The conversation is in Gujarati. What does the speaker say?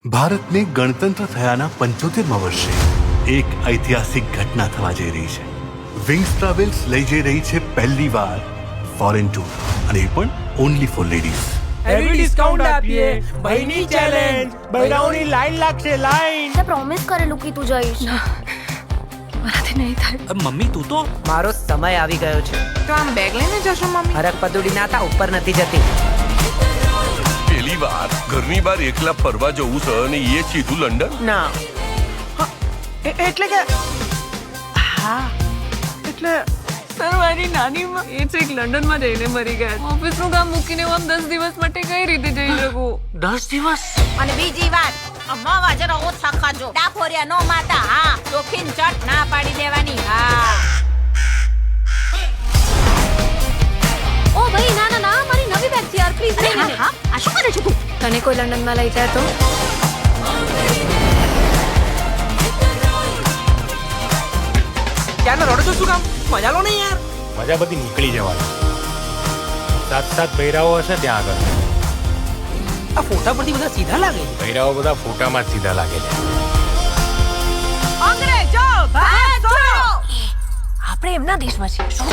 ભારતને ગણતંત્ર થયાના 75મા વર્ષે એક ઐતિહાસિક ઘટના થવા જઈ રહી છે. વિંગ્સ ટ્રાવેલ્સ લઈ જઈ રહી છે પહેલીવાર ફોરેન ટૂર, અને એ પણ only for ladies. Heavy discount આપીએ, બહેની ચેલેન્જ, બહેરાઓની લાઈન લાગશે, લાઈન. તે પ્રોમિસ કરેલું કે તું જઈશ. મારાથી નહીં થાય. મમ્મી તું તો મારો સમય આવી ગયો છે. તો આમ બેગ લઈને જશો મમ્મી? હરક પદુડી ના તા ઉપર નથી જતી. પહેલી વાર ઘરની બહાર એકલા ફરવા જવું છે અને એ સીધું લંડન. ના એટલે કે હા એટલે સર મારી નાની માં એ છે લંડનમાં જઈને મરી ગયા. ઓફિસનું કામ મૂકીને હું આમ 10 દિવસ માટે કઈ રીતે જઈ શકું? 10 દિવસ? અને બીજી વાત, અમાવા જરા ઓછા ખાજો. ડાફોરિયા નો માતા, હા. ચોખીન ચટ ના પાડી દેવાની, હા. ઓ ભાઈ, ના ના ના, મારી નવી બેગ છે યાર, પ્લીઝ લઈ લે. હા, આ શું કરે છે તું? તને કોઈ લંડનમાં લઈ જાય તો? ક્યારનો રડો છો શું કામ? મજા લો ને યાર. મજા બધી નીકળી જવાની. 7 બૈરાઓ હશે ત્યાં આગળ. આ ફોટા પરથી બધા સીધા લાગે છે. બૈરાઓ બધા ફોટામાં જ સીધા લાગે છે. અંગ્રેજો ભારત છોડો. આપણે એમના દેશમાં છીએ. શું